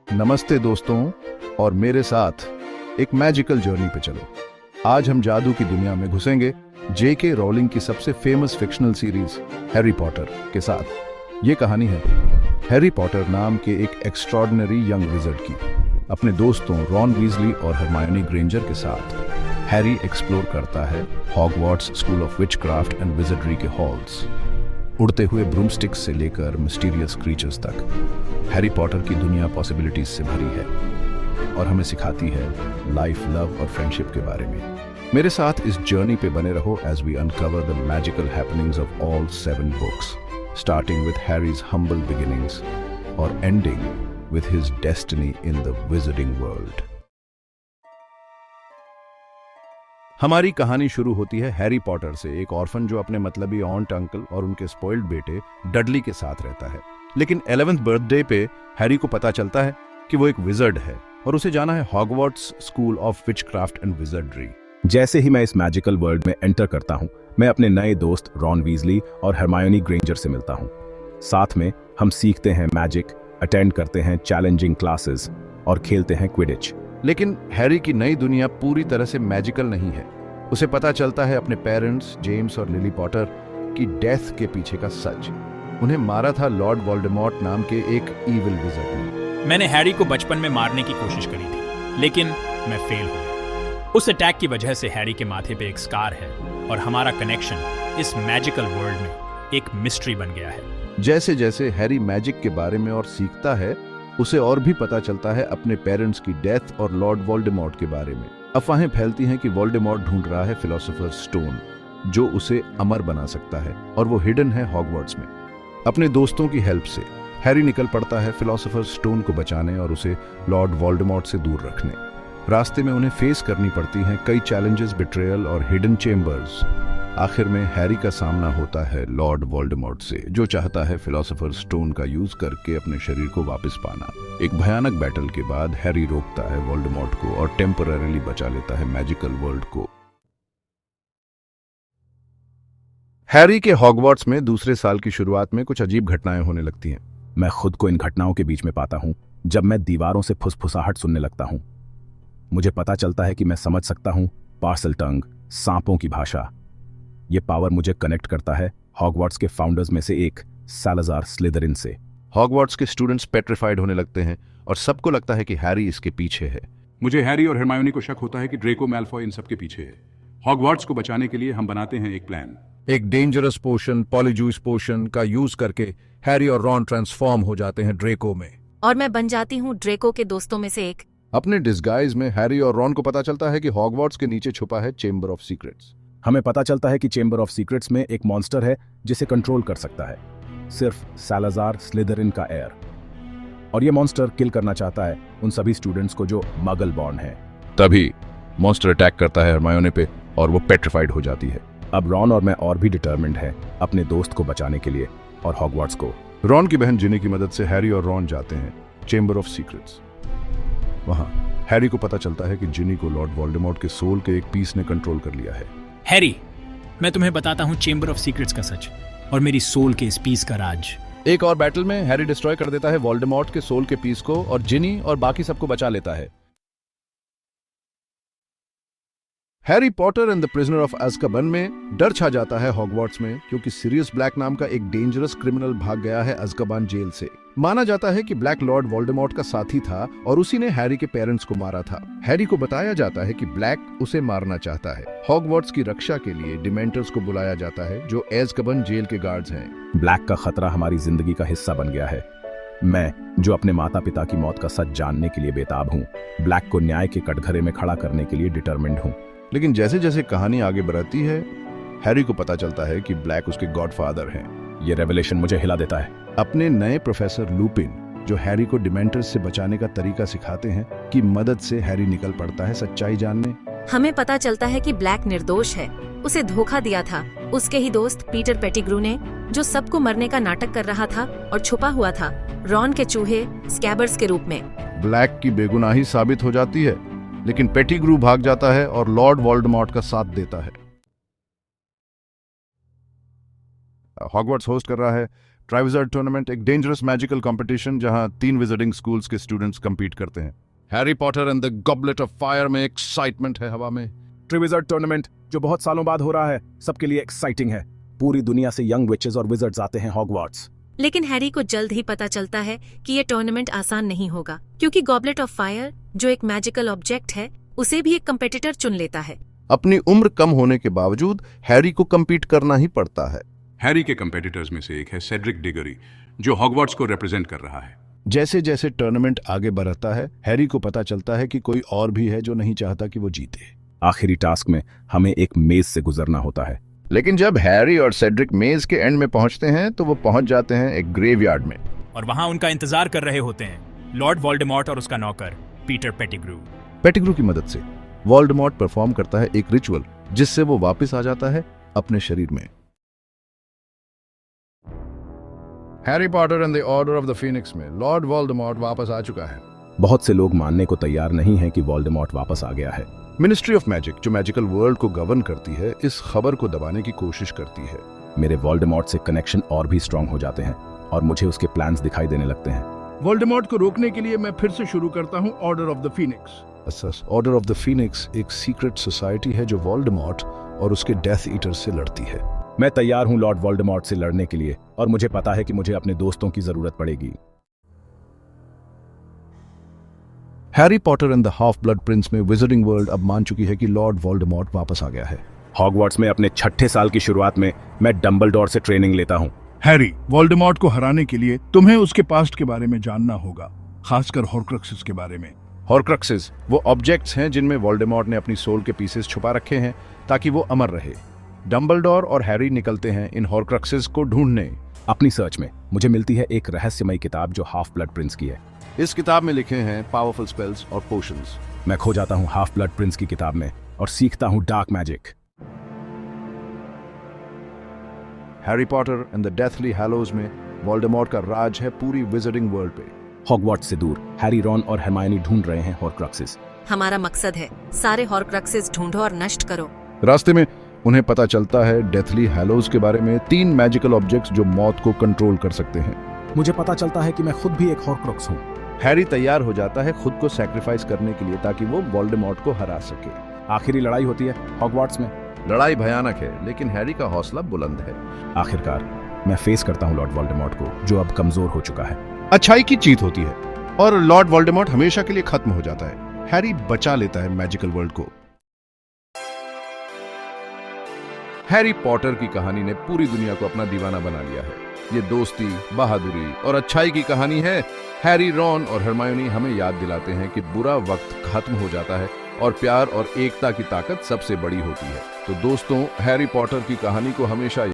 नमस्ते दोस्तों, और मेरे साथ एक मैजिकल जर्नी पे चलो। आज हम जादू की दुनिया में घुसेंगे जेके रोलिंग की सबसे famous fictional series Harry Potter के साथ। ये कहानी है हैरी पॉटर नाम के एक एक्स्ट्रॉर्डिनरी यंग विज़र्ड की। अपने दोस्तों रॉन वीजली और हरमायोनी ग्रेंजर के साथ हैरी एक्सप्लोर करता है Hogwarts school of witchcraft and विज़र्डरी के हॉल्स। उड़ते हुए ब्रूमस्टिक्स से लेकर मिस्टीरियस क्रीचर्स तक हैरी पॉटर की दुनिया पॉसिबिलिटीज से भरी है और हमें सिखाती है लाइफ, लव और फ्रेंडशिप के बारे में। मेरे साथ इस जर्नी पे बने रहो as we uncover the magical happenings of all 7 books, starting with Harry's humble beginnings और ending with his destiny in the wizarding world। हमारी कहानी शुरू होती है हैरी पॉटर से, एक ऑर्फन जो अपने मतलबी ऑन्ट अंकल और उनके स्पॉइल्ड बेटे डडली के साथ रहता है। लेकिन 11th बर्थडे पे हैरी को पता चलता है कि वो एक विजर्ड है और उसे जाना है Hogwarts school of witchcraft and wizardry. जैसे ही मैं इस मैजिकल वर्ल्ड में एंटर करता हूँ, मैं अपने नए दोस्त रॉन वीजली और हरमायोनी ग्रेंजर से मिलता हूँ। साथ में हम सीखते हैं मैजिक, अटेंड करते हैं चैलेंजिंग क्लासेस और खेलते हैं क्विडिच। लेकिन हैरी की नई दुनिया पूरी तरह से मैजिकल नहीं है। उसे पता चलता है अपने पेरेंट्स जेम्स और लिली पॉटर की डेथ के पीछे का सच। उन्हें मारा था लॉर्ड वोल्डेमॉर्ट नाम के एक ईविल विज़र्ड ने। मैंने हैरी को बचपन में मारने की कोशिश करी थी, लेकिन मैं फेल हो गया। उस अटैक की वजह से हैरी के माथे पे एक स्कार है और हमारा कनेक्शन इस मैजिकल वर्ल्ड में एक मिस्ट्री बन गया है। जैसे जैसे हैरी मैजिक के बारे में और सीखता है, उसे और भी पता चलता है अपने पेरेंट्स की डेथ और लॉर्ड वोल्डेमॉर्ट के बारे में। अफवाहें फैलती हैं कि वोल्डेमॉर्ट ढूंढ रहा है फिलोसोफर स्टोन, जो उसे अमर बना सकता है, और वो हिडन है हॉगवार्ट्स में। अपने दोस्तों की हेल्प से हैरी निकल पड़ता है फिलोसोफर स्टोन को बचाने और उसे लॉर्ड वोल्डेमॉर्ट से दूर रखने। रास्ते में उन्हें फेस करनी पड़ती हैं कई चैलेंजेस, बिट्रेयल और हिडन चेम्बर्स। आखिर में हैरी का सामना होता है लॉर्ड वोल्डेमॉर्ट से, जो चाहता है फिलोसोफर स्टोन का यूज करके अपने शरीर को वापस पाना। एक भयानक बैटल के बाद हैरी रोकता है वोल्डेमॉर्ट को और टेम्पररीली बचा लेता है मैजिकल वर्ल्ड को। हैरी के हॉगवार्ट्स में दूसरे साल की शुरुआत में कुछ अजीब घटनाएं होने लगती हैं। मैं खुद को इन घटनाओं के बीच में पाता हूँ जब मैं दीवारों से फुसफुसाहट सुनने लगता हूँ। मुझे पता चलता है कि मैं समझ सकता हूँ पार्सल टंग, सांपों की भाषा। ये पावर मुझे कनेक्ट करता है हॉगवार्ट्स के फाउंडर्स में से एक सालाज़ार स्लिदरिन से। हॉगवार्ट्स के स्टूडेंट्स पेट्रिफाइड होने लगते हैं और सबको लगता है कि हैरी इसके पीछे है। मुझे हैरी और हरमायोनी को शक होता है कि ड्रेको मैल्फॉय इन सब के पीछे है। हॉगवार्ट्स को बचाने के लिए हम बनाते हैं एक प्लान। एक डेंजरस पोशन, पॉलीजूस पोशन का यूज करके हैरी और रॉन ट्रांसफॉर्म हो जाते हैं ड्रेको में, और मैं बन जाती हूँ ड्रेको के दोस्तों में से एक। अपने डिस्गाइज में हैरी और रॉन को पता चलता है कि हॉगवार्ट्स के नीचे छुपा है चेंबर ऑफ सीक्रेट्स। हमें पता चलता है कि चेंबर ऑफ सीक्रेट्स में एक मॉन्स्टर है जिसे कंट्रोल कर सकता है सिर्फ सालाज़ार स्लिदरिन का एयर, और ये मॉन्स्टर किल करना चाहता है उन सभी स्टूडेंट्स को जो मगल बॉर्न है। तभी मॉन्स्टर अटैक करता है हरमायोनी पे और वो पेट्रिफाइड हो जाती है। अब रॉन और मैं और भी डिटर्मिन्ड हैं अपने दोस्त को बचाने के लिए और हॉगवार्ट्स को। रॉन की बहन जिनी की मदद से हैरी और रॉन जाते हैं चेंबर ऑफ सीक्रेट्स। वहां हैरी को पता चलता है कि जिनी को लॉर्ड वोल्डेमॉर्ट के सोल के एक पीस ने कंट्रोल कर लिया है। हैरी, मैं तुम्हें बताता हूँ चेंबर ऑफ सीक्रेट्स का सच और मेरी सोल के इस पीस का राज। एक और बैटल में हैरी डिस्ट्रॉय कर देता है वोल्डेमॉर्ट के सोल के पीस को और जिनी और बाकी सबको बचा लेता है। Harry Potter and the prisoner of Azkaban में डर छा जाता है हॉगवार्ट्स में, क्योंकि सीरियस ब्लैक नाम का एक डेंजरस क्रिमिनल भाग गया है अज़्काबन जेल से। माना जाता है कि ब्लैक लॉर्ड वोल्डेमॉर्ट का साथी था और उसी ने हैरी के पेरेंट्स को मारा था। हैरी को बताया जाता है कि ब्लैक उसे मारना चाहता है। हॉगवार्ट्स की रक्षा के लिए डिमेंटर्स को बुलाया जाता है, जो अज़्काबन जेल के गार्ड्स हैं। ब्लैक का खतरा हमारी जिंदगी का हिस्सा बन गया है। मैं, जो अपने माता पिता की मौत का सच जानने के लिए बेताब हूँ, ब्लैक को न्याय के कटघरे में खड़ा करने के लिए डिटर्मिन्ड हूँ। लेकिन जैसे जैसे कहानी आगे बढ़ती है, हैरी को पता चलता है कि ब्लैक उसके गॉडफादर हैं। ये रेवलेशन मुझे हिला देता है। अपने नए प्रोफेसर लुपिन, जो हैरी को डिमेंटर्स से बचाने का तरीका सिखाते हैं, की मदद से हैरी निकल पड़ता है सच्चाई जानने। हमें पता चलता है कि ब्लैक निर्दोष है, उसे धोखा दिया था उसके ही दोस्त पीटर पेटिग्रू ने, जो सबको मरने का नाटक कर रहा था और छुपा हुआ था रॉन के चूहे स्कैबर्स के रूप में। ब्लैक की बेगुनाही साबित हो जाती है, लेकिन पेटिग्रू भाग जाता है और लॉर्ड वोल्डेमॉर्ट का साथ देता है। हॉगवार्ट्स होस्ट कर रहा है ट्राइविजर्ड टूर्नामेंट एक डेंजरस मैजिकल कंपटीशन जहां 3 विजिटिंग स्कूल्स के स्टूडेंट्स compete करते हैं। Harry Potter and the goblet of fire में एक्साइटमेंट है हवा में। ट्रिविजर्ड टूर्नामेंट जो बहुत सालों बाद हो रहा है, सबके लिए एक्साइटिंग है। पूरी दुनिया से यंग विचेस और विजर्ड्स आते हैं हॉगवार्ट्स। लेकिन हैरी को जल्द ही पता चलता है कि ये टूर्नामेंट आसान नहीं होगा, क्योंकि गॉबलेट ऑफ फायर जो एक मैजिकल ऑब्जेक्ट है, उसे भी एक कंपेटिटर चुन लेता है। अपनी उम्र कम होने के बावजूद हैरी को compete करना ही पड़ता है। हैरी के कंपेटिटर्स में से एक है सेड्रिक डिगोरी, जो हॉगवार्ट्स को रिप्रेजेंट कर रहा है। जैसे जैसे टूर्नामेंट आगे बढ़ता है, हैरी को पता चलता है कि कोई और भी है जो नहीं चाहता कि वो जीते। आखिरी टास्क में हमें एक मेज से गुजरना होता है। लेकिन जब हैरी और सेड्रिक मेज के एंड में पहुंचते हैं तो वो पहुंच जाते हैं एक ग्रेवयार्ड में। और वहां उनका इंतजार कर रहे होते हैं लॉर्ड वोल्डेमॉर्ट और उसका नौकर पीटर पेटिग्रू। पेटिग्रू की मदद से वोल्डेमॉर्ट परफॉर्म करता है एक रिचुअल, जिससे वो वापस आ जाता है अपने शरीर में। Harry Potter and the order of the Phoenix में लॉर्ड वोल्डेमॉर्ट वापस आ चुका है। बहुत से लोग मानने को तैयार नहीं हैं कि वोल्डेमॉर्ट वापस आ गया है। मिनिस्ट्री ऑफ मैजिक जो मैजिकल वर्ल्ड को गवर्न करती है, इस खबर को दबाने की कोशिश करती है। मेरे वोल्डेमॉर्ट से कनेक्शन और भी स्ट्रांग हो जाते हैं और मुझे उसके प्लान्स दिखाई देने लगते हैं। वोल्डेमॉर्ट को रोकने के लिए मैं फिर से शुरू करता हूँ order of the Phoenix. Order of the Phoenix एक सीक्रेट सोसाइटी है जो वोल्डेमॉर्ट और उसके डेथ ईटर से लड़ती है। मैं तैयार हूं लॉर्ड वोल्डेमॉर्ट से लड़ने के लिए, और मुझे पता है कि मुझे अपने दोस्तों की जरूरत पड़ेगी। Harry Potter and the half blood Prince में विजिटिंग वर्ल्ड अब मान चुकी है कि लॉर्ड वोल्डेमॉर्ट वापस आ गया है। हॉगवार्ट्स में अपने 6ठे साल की शुरुआत में मैं डंबलडोर से ट्रेनिंग लेता हूं। हैरी, वोल्डेमॉर्ट को हराने के लिए तुम्हें उसके पास्ट के बारे में जानना होगा, खासकर हॉर्क्रक्सेस के बारे में। हॉर्क्रक्सेस वो ऑब्जेक्ट्स हैं जिनमें वोल्डेमॉर्ट ने अपनी सोल के पीसेस छुपा रखे हैं ताकि वो अमर रहे। डंबलडोर और हैरी निकलते हैं इन हॉर्क्रक्सेस को ढूंढने। अपनी सर्च में मुझे मिलती है एक रहस्यमयी किताब जो हाफ ब्लड प्रिंस की है। इस किताब में लिखे हैं पावरफुल स्पेल्स और पोशंस। मैं खो जाता हूं हाफ ब्लड प्रिंस की किताब में और सीखता हूं dark magic. Harry Potter and the Deathly Hallows में वोल्डेमॉर्ट का राज है पूरी विजिटिंग वर्ल्ड पे। हॉगवार्ट्स से दूर हैरी, रॉन और हरमायनी ढूंढ रहे हैं हॉर्क्रक्सेस। हमारा मकसद है सारे हॉर्क्रक्सेस ढूंढो और नष्ट करो। रास्ते में उन्हें पता चलता है डेथली हैलोज के बारे में, 3 मैजिकल ऑब्जेक्ट्स जो मौत को कंट्रोल कर सकते हैं। मुझे पता चलता है कि मैं खुद भी एक हॉर्क्रक्स हूं। हैरी तैयार हो जाता है खुद को सैक्रिफाइस करने के लिए ताकि वो वोल्डेमॉर्ट को हरा सके। आखिरी लड़ाई होती है हॉगवार्ट्स में। लड़ाई भयानक है, लेकिन हैरी का हौसला बुलंद है। आखिरकार मैं फेस करता हूं लॉर्ड वोल्डेमॉर्ट को, जो अब कमजोर हो चुका है। अच्छाई की जीत होती है और लॉर्ड वोल्डेमॉर्ट हमेशा के लिए खत्म हो जाता है। हैरी बचा लेता है मैजिकल वर्ल्ड को। हैरी पॉटर की कहानी ने पूरी दुनिया को अपना दीवाना बना लिया है। ये दोस्ती, बहादुरी और अच्छाई की कहानी है। हैरी, रॉन और हरमायोनी हमें याद दिलाते हैं कि बुरा वक्त खत्म हो जाता है और प्यार और एकता की ताकत सबसे बड़ी होती है। तो दोस्तों, हैरी पॉटर की कहानी को हमेशा